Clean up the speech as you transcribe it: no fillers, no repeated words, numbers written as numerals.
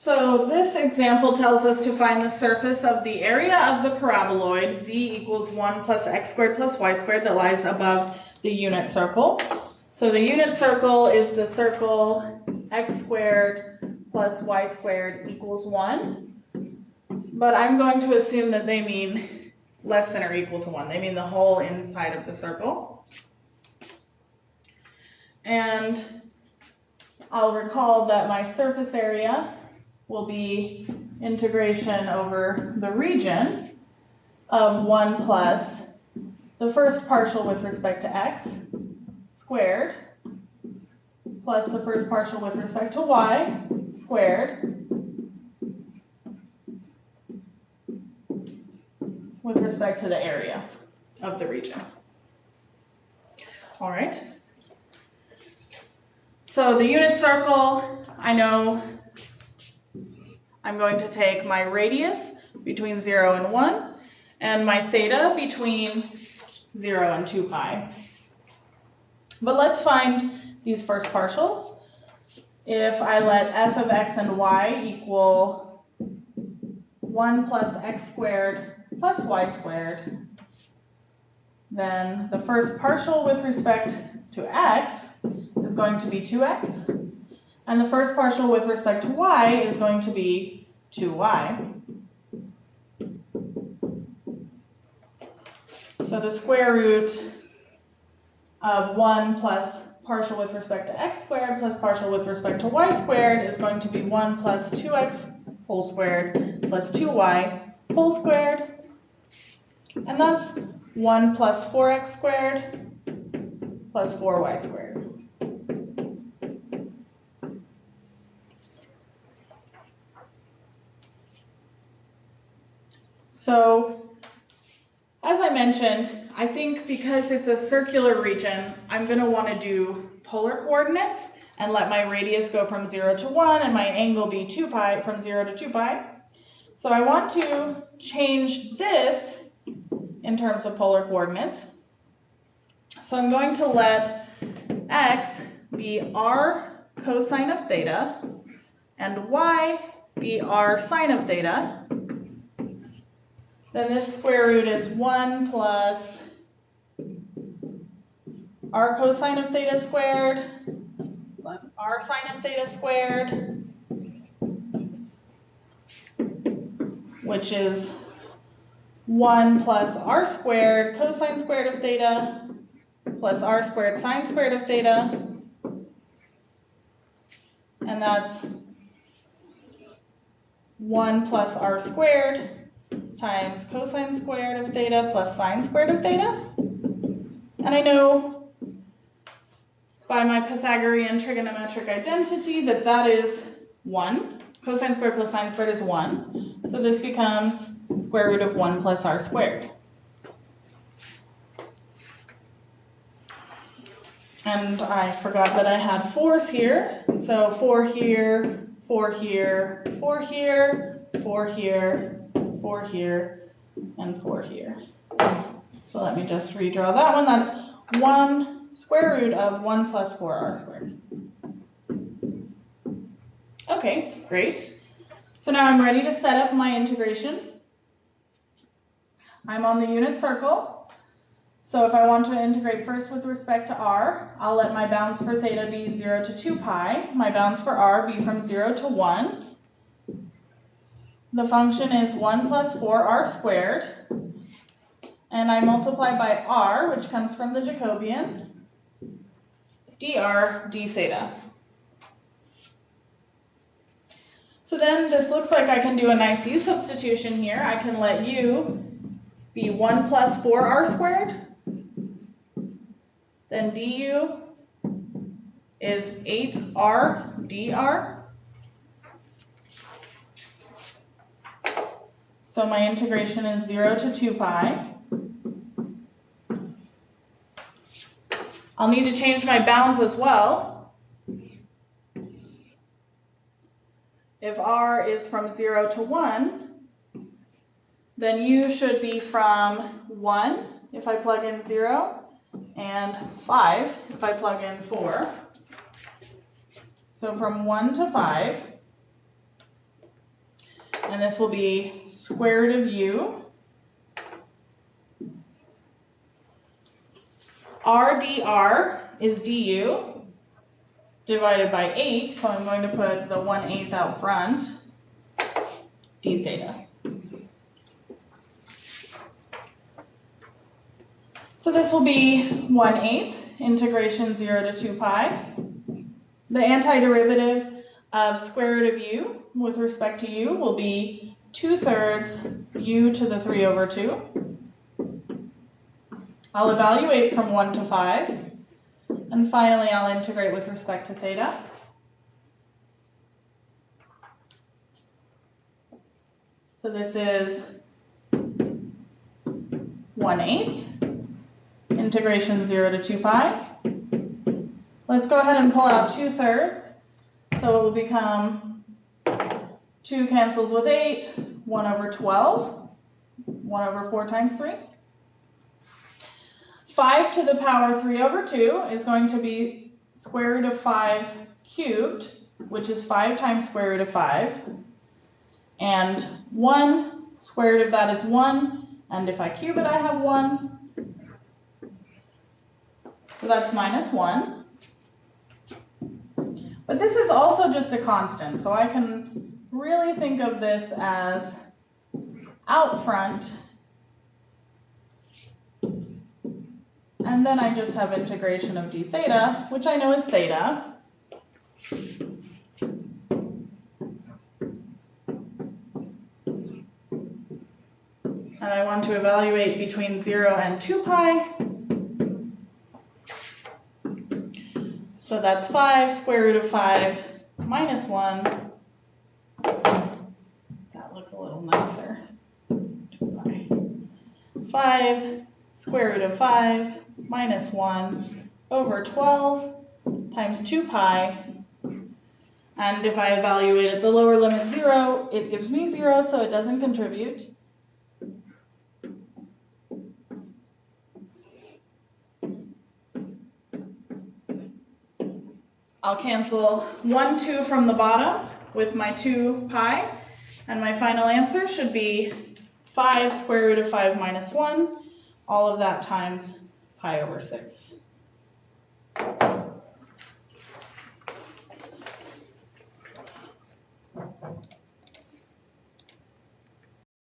So this example tells us to find the surface of the area of the paraboloid z equals 1 plus x squared plus y squared that lies above the unit circle. So the unit circle is the circle x squared plus y squared equals 1. But I'm going to assume that they mean less than or equal to 1. They mean the whole inside of the circle. And I'll recall that my surface area will be integration over the region of 1 plus the first partial with respect to x squared plus the first partial with respect to y squared with respect to the area of the region. All right. So the unit circle, I know I'm going to take my radius between 0 and 1 and my theta between 0 and 2 pi. But let's find these first partials. If I let f of x and y equal 1 plus x squared plus y squared, then the first partial with respect to x is going to be 2x, and the first partial with respect to y is going to be 2y. So the square root of 1 plus partial with respect to x squared plus partial with respect to y squared is going to be 1 plus 2x whole squared plus 2y whole squared. And that's 1 plus 4x squared plus 4y squared. So, as I mentioned, I think because it's a circular region, I'm going to want to do polar coordinates and let my radius go from 0 to 1 and my angle be 2 pi from 0 to 2 pi. So I want to change this in terms of polar coordinates. So I'm going to let x be r cosine of theta and y be r sine of theta. Then this square root is 1 plus r cosine of theta squared plus r sine of theta squared, which is 1 plus r squared cosine squared of theta plus r squared sine squared of theta, and that's 1 plus r squared times cosine squared of theta plus sine squared of theta. And I know by my Pythagorean trigonometric identity that that is 1. Cosine squared plus sine squared is 1. So this becomes square root of 1 plus r squared. And I forgot that I had 4's here. So 4 here, 4 here, 4 here, 4 here, 4 here, and 4 here. So let me just redraw that one. That's 1 square root of 1 plus 4r squared. Okay, great. So now I'm ready to set up my integration. I'm on the unit circle. So if I want to integrate first with respect to r, I'll let my bounds for theta be 0 to 2 pi. My bounds for r be from 0 to 1. The function is 1 plus 4r squared. And I multiply by r, which comes from the Jacobian, dr d theta. So then this looks like I can do a nice u substitution here. I can let u be 1 plus 4r squared. Then du is 8r dr. So my integration is 0 to 2 pi. I'll need to change my bounds as well. If r is from 0 to 1, then u should be from 1 if I plug in 0, and 5 if I plug in 4. So from 1 to 5, and this will be square root of u. R dr is du divided by 8, so I'm going to put the 1/8 out front, d theta. So this will be 1/8 integration 0 to 2 pi. The antiderivative of square root of u with respect to u will be 2/3 u to the 3 over 2. I'll evaluate from 1 to 5, and finally I'll integrate with respect to theta. So this is 1/8 integration 0 to 2 pi. Let's go ahead and pull out 2/3. So it will become 2 cancels with 8, 1 over 12, 1 over 4 times 3. 5 to the power 3 over 2 is going to be square root of 5 cubed, which is 5 times square root of 5. And 1 square root of that is 1, and if I cube it, I have 1. So that's minus 1. But this is also just a constant, so I can really think of this as out front, and then I just have integration of d theta, which I know is theta. And I want to evaluate between 0 and 2 pi. So that's 5 square root of 5 minus 1. That look a little nicer. 2 pi. 5 square root of 5 minus 1 over 12 times 2 pi. And if I evaluate at the lower limit 0, it gives me 0, so it doesn't contribute. I'll cancel 1, 2 from the bottom with my 2 pi, and my final answer should be 5 square root of 5 minus 1, all of that times pi over 6.